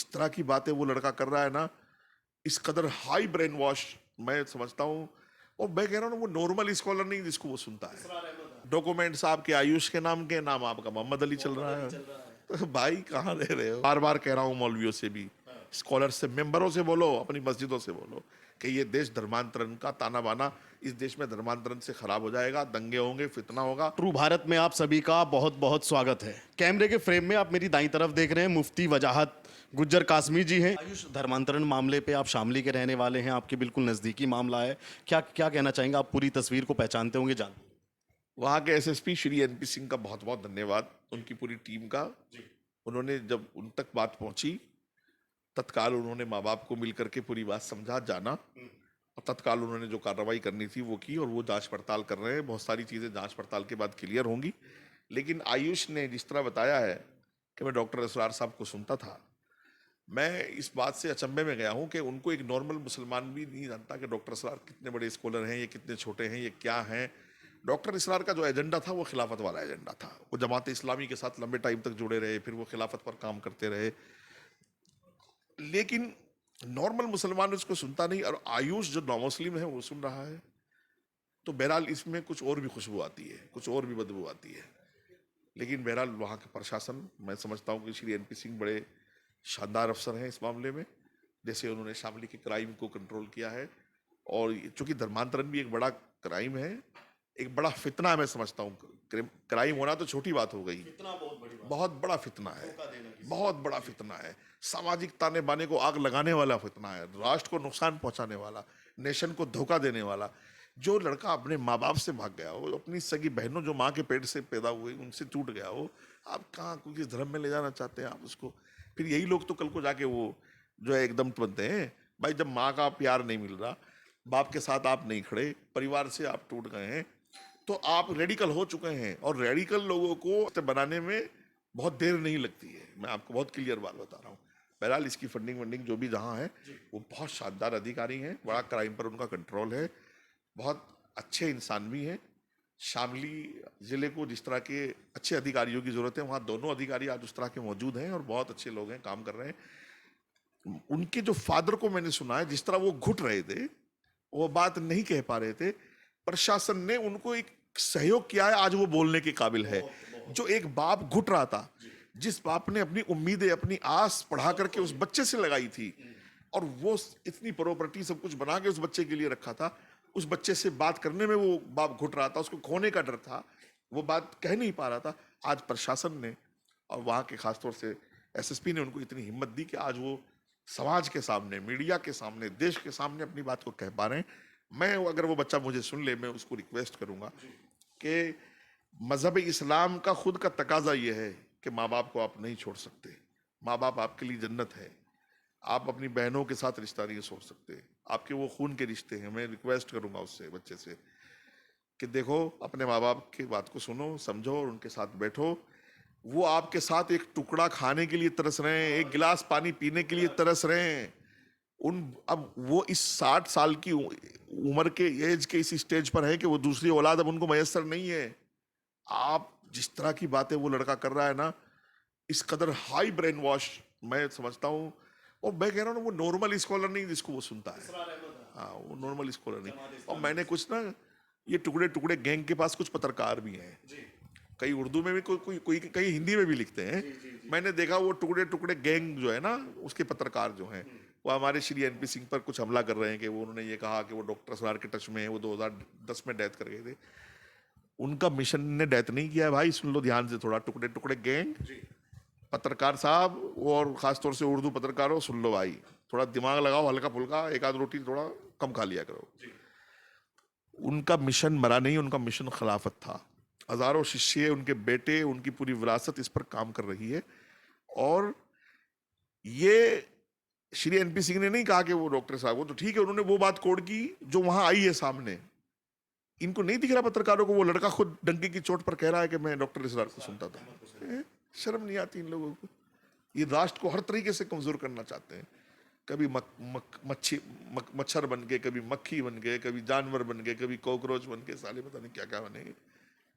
जिस तरह की बातें वो लड़का कर रहा है ना, इस कदर हाई ब्रेन वॉश, मैं समझता हूँ। और मैं कह रहा हूँ ना, वो नॉर्मल स्कॉलर नहीं जिसको वो सुनता है। डॉक्यूमेंट्स आपके आयुष के नाम के, नाम आपका मोहम्मद अली चल रहा है। तो भाई कहाँ रह रहे हो? बार बार कह रहा हूँ मौलवियों से भी, स्कॉलर से, मेंबरों से बोलो, अपनी मस्जिदों से बोलो कि ये देश धर्मांतरण का ताना बाना, इस देश में धर्मांतरण से खराब हो जाएगा, दंगे होंगे, फितना होगा। ट्रू भारत में आप सभी का बहुत बहुत स्वागत है। कैमरे के फ्रेम में आप मेरी दाईं तरफ देख रहे हैं मुफ्ती वजाहत गुज्जर कासमी जी हैं। आयुष धर्मांतरण मामले पे आप शामली के रहने वाले हैं, आपके बिल्कुल नज़दीकी मामला है। क्या क्या कहना चाहेंगे? आप पूरी तस्वीर को पहचानते होंगे, जान। वहाँ के एसएसपी श्री एनपी सिंह का बहुत बहुत धन्यवाद, उनकी पूरी टीम का। उन्होंने जब उन तक बात पहुंची, तत्काल उन्होंने माँ बाप को मिल करके पूरी बात समझा, जाना, और तत्काल उन्होंने जो कार्रवाई करनी थी वो की, और वो जांच पड़ताल कर रहे हैं। बहुत सारी चीज़ें जांच पड़ताल के बाद क्लियर होंगी। लेकिन आयुष ने जिस तरह बताया है कि मैं डॉक्टर असरार साहब को सुनता था, मैं इस बात से अचंभे में गया हूं कि उनको एक नॉर्मल मुसलमान भी नहीं जानता कि डॉक्टर असरार कितने बड़े स्कॉलर हैं, ये कितने छोटे हैं, ये क्या हैं। डॉक्टर असरार का जो एजेंडा था वो खिलाफत वाला एजेंडा था। वो जमात इस्लामी के साथ लंबे टाइम तक जुड़े रहे, फिर वो खिलाफत पर काम करते रहे। लेकिन नॉर्मल मुसलमान उसको सुनता नहीं, और आयुष जो नॉन मुस्लिम है वो सुन रहा है। तो बहरहाल इसमें कुछ और भी खुशबू आती है, कुछ और भी बदबू आती है। लेकिन बहरहाल वहाँ के प्रशासन, मैं समझता हूँ कि श्री एनपी सिंह बड़े शानदार अफसर हैं इस मामले में। जैसे उन्होंने शामली के क्राइम को कंट्रोल किया है, और चूंकि धर्मांतरण भी एक बड़ा क्राइम है, एक बड़ा फितना है, मैं समझता हूँ। क्राइम होना तो छोटी बात हो गई, बहुत बड़ा फितना है, बहुत बड़ा फितना है। सामाजिक ताने बाने को आग लगाने वाला फितना है, राष्ट्र को नुकसान पहुंचाने वाला, नेशन को धोखा देने वाला। जो लड़का अपने माँ बाप से भाग गया हो, अपनी सगी बहनों जो माँ के पेट से पैदा हुई उनसे टूट गया हो, आप कहाँ किस धर्म में ले जाना चाहते हैं आप उसको? फिर यही लोग तो कल को जाके वो जो है एकदम बनते हैं। भाई जब माँ का प्यार नहीं मिल रहा, बाप के साथ आप नहीं खड़े, परिवार से आप टूट गए हैं, तो आप रेडिकल हो चुके हैं। और रेडिकल लोगों को बनाने में बहुत देर नहीं लगती है, मैं आपको बहुत क्लियर बात बता रहा हूँ। बहरहाल इसकी फंडिंग वंडिंग जो भी जहाँ है, वो बहुत शानदार अधिकारी हैं, बड़ा क्राइम पर उनका कंट्रोल है, बहुत अच्छे इंसान भी हैं। शामली जिले को जिस तरह के अच्छे अधिकारियों की जरूरत है, वहाँ दोनों अधिकारी आज उस तरह के मौजूद हैं, और बहुत अच्छे लोग हैं, काम कर रहे हैं। उनके जो फादर को मैंने सुना है, जिस तरह वो घुट रहे थे, वो बात नहीं कह पा रहे थे, प्रशासन ने उनको एक सहयोग किया है, आज वो बोलने के काबिल है। जो एक बाप घुट रहा था, जिस बाप ने अपनी उम्मीदें, अपनी आस पढ़ा करके उस बच्चे से लगाई थी, और वो इतनी प्रॉपर्टी सब कुछ बना के उस बच्चे के लिए रखा था, उस बच्चे से बात करने में वो बाप घुट रहा था, उसको खोने का डर था, वो बात कह नहीं पा रहा था। आज प्रशासन ने और वहाँ के खासतौर से एसएसपी ने उनको इतनी हिम्मत दी कि आज वो समाज के सामने, मीडिया के सामने, देश के सामने अपनी बात को कह पा रहे हैं। मैं, अगर वो बच्चा मुझे सुन ले, मैं उसको रिक्वेस्ट करूंगा कि मजहब इस्लाम का खुद का तकाजा ये है कि माँ बाप को आप नहीं छोड़ सकते। माँ बाप आपके लिए जन्नत है। आप अपनी बहनों के साथ रिश्ता नहीं छोड़ सकते, आपके वो खून के रिश्ते हैं। मैं रिक्वेस्ट करूंगा उससे, बच्चे से, कि देखो अपने माँ बाप की बात को सुनो, समझो, और उनके साथ बैठो। वो आपके साथ एक टुकड़ा खाने के लिए तरस रहे हैं, एक गिलास पानी पीने के लिए तरस रहे हैं। उन अब वो इस 60 साल की उम्र के एज के इस स्टेज पर है कि वो दूसरी औलाद अब उनको मयसर नहीं है। आप जिस तरह की बातें वो लड़का कर रहा है ना, इस कदर हाई ब्रेन वॉश, मैं समझता हूँ। और मैं कह रहा हूँ ना, वो नॉर्मल स्कॉलर नहीं जिसको वो सुनता है। हाँ, वो नॉर्मल स्कॉलर नहीं। और मैंने कुछ ना, ये टुकड़े टुकड़े गैंग के पास कुछ पत्रकार भी हैं, कई उर्दू में भी, कोई कई हिंदी में भी लिखते हैं। मैंने देखा वो टुकड़े टुकड़े गैंग जो है ना, उसके पत्रकार जो हैं, वो हमारे श्री एनपी सिंह पर कुछ हमला कर रहे हैं कि वो, उन्होंने ये कहा कि वो डॉक्टर असरार के टच में है, वो 2010 में डेथ कर गए थे। उनका मिशन ने डेथ नहीं किया है भाई, सुन लो ध्यान से थोड़ा। टुकड़े टुकड़े गैंग, पत्रकार साहब, और खासतौर से उर्दू पत्रकारों, सुन लो भाई, थोड़ा दिमाग लगाओ, हल्का फुल्का, एक आध रोटी थोड़ा कम खा लिया करो। उनका मिशन मरा नहीं, उनका मिशन खिलाफत था। हजारों शिष्य, उनके बेटे, उनकी पूरी विरासत इस पर काम कर रही है। और ये श्री एनपी सिंह ने नहीं कहा कि वो डॉक्टर साहब, वो तो ठीक है, उन्होंने वो बात कोड की जो वहां आई है सामने। इनको नहीं दिख रहा पत्रकारों को, वो लड़का खुद डंके की चोट पर कह रहा है कि मैं डॉक्टर इसरार को सुनता था। शर्म नहीं आती इन लोगों को? ये राष्ट्र को हर तरीके से कमजोर करना चाहते हैं। कभी मच्छर बन के, कभी मक्खी बन के, कभी जानवर बन के, कभी कॉकरोच बन के, साले पता नहीं क्या क्या बनेंगे।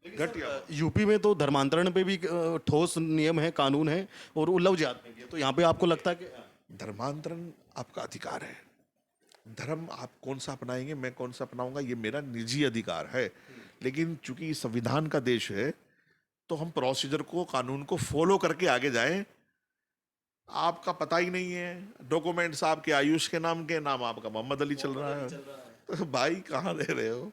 घटिया। यूपी में तो धर्मांतरण पे भी ठोस नियम है, कानून है, और उल्लव जिहाद में भी है। तो यहाँ पे आपको लगता है कि धर्मांतरण आपका अधिकार है। धर्म आप कौन सा अपनाएंगे, मैं कौन सा अपनाऊंगा, ये मेरा निजी अधिकार है। लेकिन चूंकि संविधान का देश है तो हम प्रोसीजर को, कानून को फॉलो करके आगे जाएं। आपका पता ही नहीं है, डॉक्यूमेंट्स आपके आयुष के नाम के, नाम आपका मोहम्मद अली चल रहा है, तो भाई कहाँ दे रहे हो?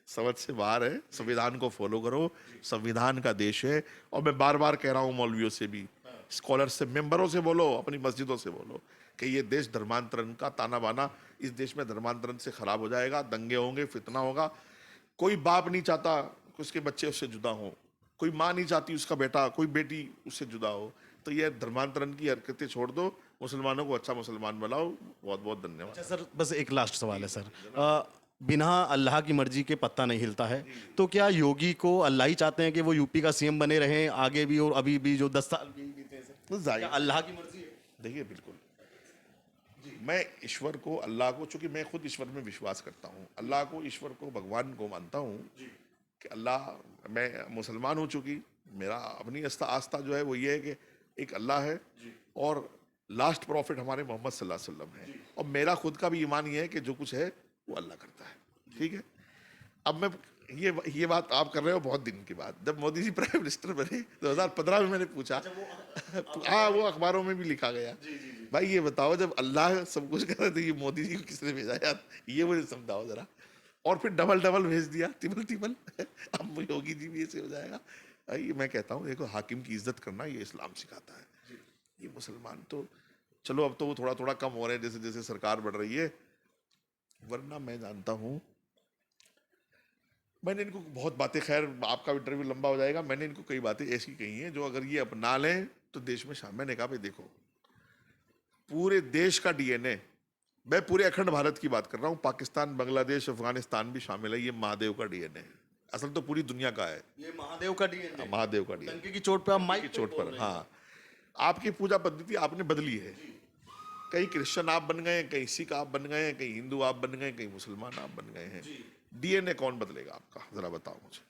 समझ से बाहर है। संविधान को फॉलो करो, संविधान का देश है। और मैं बार बार कह रहा हूँ मौलवियों से भी, स्कॉलर से, मेंबरों से बोलो, अपनी मस्जिदों से बोलो कि ये देश धर्मांतरण का ताना बाना, इस देश में धर्मांतरण से खराब हो जाएगा, दंगे होंगे, फितना होगा। कोई बाप नहीं चाहता कि उसके बच्चे उससे जुदा हों, कोई माँ नहीं चाहती उसका बेटा, कोई बेटी उससे जुदा हो। तो ये धर्मांतरण की हरकतें छोड़ दो, मुसलमानों को अच्छा मुसलमान बनाओ। बहुत बहुत धन्यवाद। अच्छा सर, बस एक लास्ट सवाल है सर। बिना अल्लाह की मर्जी के पत्ता नहीं हिलता है, तो क्या योगी को अल्लाह ही चाहते हैं कि वो यूपी का सीएम बने रहें आगे भी और अभी भी जो 10 साल भी बीते हैं सर? तो क्या अल्लाह की मर्जी है? देखिए, बिल्कुल मैं ईश्वर को, अल्लाह को, चूंकि मैं खुद ईश्वर में विश्वास करता हूँ, अल्लाह को, ईश्वर को, भगवान को मानता हूँ कि अल्लाह, मैं मुसलमान हूँ, चूंकि मेरा अपनी आस्था जो है वो ये है कि एक अल्लाह है और लास्ट प्रॉफिट हमारे मोहम्मद सल्लल्लाहु अलैहि वसल्लम है। और मेरा खुद का भी ईमान ये है कि जो कुछ है वो अल्लाह करता है। ठीक है। अब मैं ये बात आप कर रहे हो बहुत दिन के बाद, जब मोदी जी प्राइम मिनिस्टर बने 2015 में मैंने पूछा। हाँ, वो अखबारों में भी लिखा गया। भाई ये बताओ, जब अल्लाह सब कुछ कर रहे थे, ये मोदी जी को किसने भेजा यार? ये मुझे समझाओ जरा। और फिर डबल डबल भेज दिया, तिबल अब योगी जी भी ऐसे हो जाएगा। ये मैं कहता हूँ, देखो, हाकिम की इज्जत करना ये इस्लाम सिखाता है। ये मुसलमान तो चलो अब तो वो थोड़ा थोड़ा कम हो रहे हैं जैसे जैसे सरकार बढ़ रही है, वरना मैं जानता हूँ, मैंने इनको बहुत बातें, खैर आपका इंटरव्यू लंबा हो जाएगा, मैंने इनको कई बातें ऐसी कही हैं जो अगर ये अपना लें तो देश में शामिल। मैंने कहा भाई देखो, पूरे देश का डीएनए, मैं पूरे अखंड भारत की बात कर रहा हूँ, पाकिस्तान, बांग्लादेश, अफगानिस्तान भी शामिल है, ये महादेव का डीएनए है। असल तो पूरी दुनिया का है ये महादेव का डीएनए, महादेव का डीएनए डंके की चोट पे आप माइक की पे चोट बोल पर। रहे हैं। हाँ, आपकी पूजा पद्धति आपने बदली है। कहीं क्रिश्चियन आप बन गए, कहीं सिख आप बन गए, कहीं हिंदू आप बन गए, कहीं मुसलमान आप बन गए हैं। डीएनए कौन बदलेगा आपका, जरा बताओ मुझे।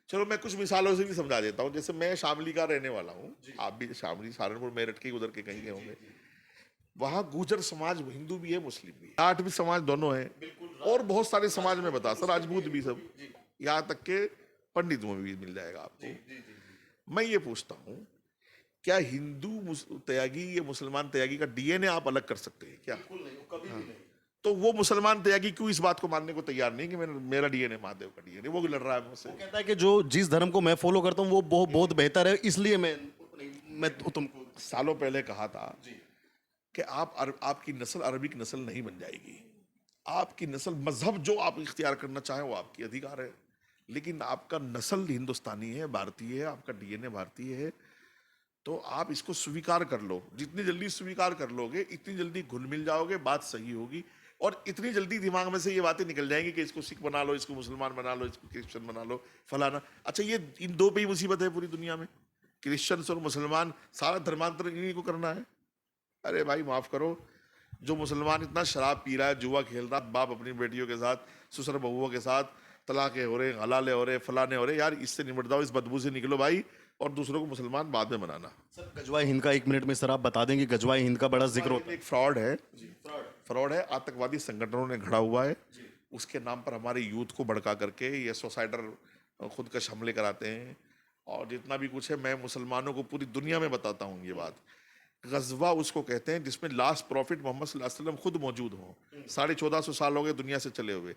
चलो मैं कुछ मिसालों से भी समझा देता हूँ। जैसे मैं शामली का रहने वाला हूँ, आप भी शामली, सहारनपुर, मेरठ के उधर के कहीं के होंगे। वहाँ गुर्जर समाज हिंदू भी है, मुस्लिम भी है, जाट भी समाज दोनों है, और बहुत सारे समाज में बता सर, राजपूत भी, सब, यहाँ तक के पंडितों में भी मिल जाएगा आपको। मैं ये पूछता हूँ, क्या हिंदू त्यागी या मुसलमान त्यागी का डीएनए आप अलग कर सकते हैं क्या? कभी भी नहीं। तो वो मुसलमान त्यागी क्यों इस बात को मानने को तैयार नहीं कि मेरा डीएनए महादेव का डीएनए? वो लड़ रहा है मुझसे। वो कहता है कि जो जिस धर्म को मैं फॉलो करता हूँ वो बहुत बेहतर है, इसलिए मैं तुमको सालों पहले कहा था कि आपकी नस्ल अरबिक नस्ल नहीं बन जाएगी। आपकी नस्ल, मजहब जो आप इख्तियार करना चाहें वो आपकी अधिकार है, लेकिन आपका नस्ल हिंदुस्तानी है, भारतीय है, आपका डीएनए भारतीय है। तो आप इसको स्वीकार कर लो। जितनी जल्दी स्वीकार कर लोगे, इतनी जल्दी घुल मिल जाओगे, बात सही होगी, और इतनी जल्दी दिमाग में से ये बातें निकल जाएंगी कि इसको सिख बना लो, इसको मुसलमान बना लो, इसको क्रिश्चियन बना लो, फलाना। अच्छा, ये इन दो पे ही मुसीबत है पूरी दुनिया में, क्रिश्चियंस और मुसलमान। सारा धर्मांतरण इन्हीं को करना है। अरे भाई माफ करो, जो मुसलमान इतना शराब पी रहा है, जुआ खेल रहा है, बाप अपनी बेटियों के साथ, ससुर बहुओं के साथ तलाके हो रहे, हलाले हो रहे, फलाने हो रहे, यार इससे निपट जाओ, इस बदबू से निकलो भाई, और दूसरों को मुसलमान बाद में बनाना। सर गजवाए हिंद का 1 मिनट में सर आप बता देंगे, गजवाए हिंद का बड़ा जिक्र होता है। एक फ्रॉड है, आतंकवादी संगठनों ने घड़ा हुआ है, उसके नाम पर हमारे यूथ को भड़का करके ये सुसाइडर खुदकश हमले कराते हैं, और जितना भी कुछ है। मैं मुसलमानों को पूरी दुनिया में बताता हूँ ये बात। गजवा उसको कहते हैं जिसमें लास्ट प्रॉफिट मोहम्मद सल्लल्लाहु अलैहि वसल्लम खुद मौजूद हों। 1450 साल हो गए दुनिया से चले हुए,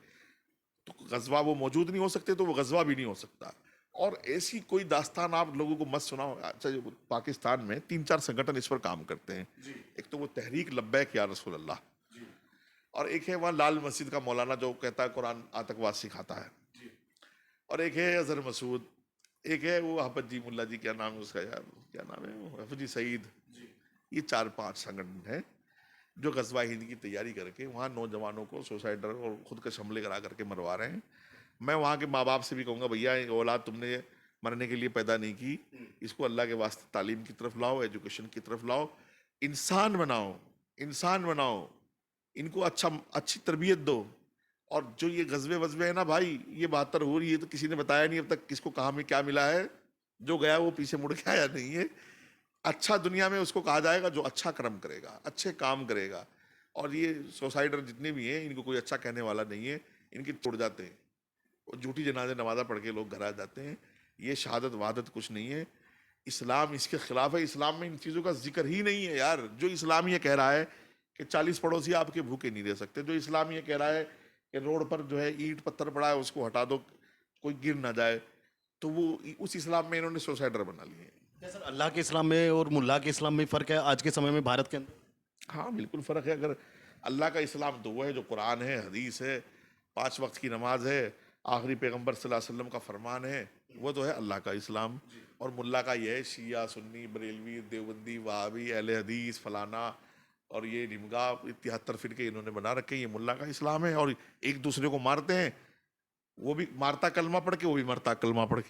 तो गजवा वो मौजूद नहीं हो सकते, तो वो गजवा भी नहीं हो सकता। और ऐसी कोई दास्तान आप लोगों को मत सुनाओ। अच्छा, जो पाकिस्तान में 3-4 संगठन इस पर काम करते हैं। एक तो वो तहरीक लब्बैक या रसूल अल्लाह, और एक है वहाँ लाल मस्जिद का मौलाना जो कहता है कुरान आतंकवाद सिखाता है, और एक है अजहर मसूद, एक है वो हफज जी मुल्ला जी, क्या नाम है उसका यार, क्या नाम है वो, हफज जी सईद। ये 4-5 संगठन है जो गजवा हिंद की तैयारी करके वहाँ नौजवानों को सुसाइडर और खुद के हमले करा करके मरवा रहे हैं। मैं वहाँ के माँ बाप से भी कहूँगा, भैया ये औलाद तुमने मरने के लिए पैदा नहीं की, इसको अल्लाह के वास्ते तालीम की तरफ लाओ, एजुकेशन की तरफ लाओ, इंसान बनाओ, इंसान बनाओ, इनको अच्छी तरबियत दो। और जो ये गजबे वजबे है ना भाई, ये 72 हो रही है, तो किसी ने बताया नहीं अब तक किसको कहाँ में क्या मिला है। जो गया वो पीछे मुड़ के आया नहीं है। अच्छा दुनिया में उसको कहा जाएगा जो अच्छा कर्म करेगा, अच्छे काम करेगा। और ये सुसाइडर जितने भी हैं, इनको कोई अच्छा कहने वाला नहीं है, इनकी तोड़ जाते हैं। वो झूठी जनाजे नमाज़ा पढ़ के लोग घर आ जाते हैं। ये शहादत वहादत कुछ नहीं है। इस्लाम इसके खिलाफ है। इस्लाम में इन चीज़ों का जिक्र ही नहीं है यार। जो इस्लाम ये कह रहा है कि 40 पड़ोसी आपके भूखे नहीं रह सकते, जो इस्लाम ये कह रहा है कि रोड पर जो है ईंट पत्थर पड़ा है उसको हटा दो, कोई गिर ना जाए, तो वो उस इस्लाम में इन्होंने सुसाइडर बना लिए हैं। क्या सर अल्लाह के इस्लाम में और मुल्ला के इस्लाम में फ़र्क है आज के समय में भारत के अंदर? हाँ, बिल्कुल फ़र्क है। अगर अल्लाह का इस्लाम तो वो है जो कुरान है, हदीस है, 5 वक्त की नमाज है, आखिरी पैगंबर सल्लल्लाहु अलैहि वसल्लम का फरमान है, वो तो है अल्लाह का इस्लाम। और मुल्ला का ये है शिया, सुन्नी, बरेलवी, देवबंदी, वहाबी, अहले हदीस, फलाना और ये निमगा 73 फिरके इन्होंने बना रखे हैं। ये मुल्ला का इस्लाम है। और एक दूसरे को मारते हैं, वो भी मारता कलमा पढ़ के, वो भी मरता कलमा पढ़ के।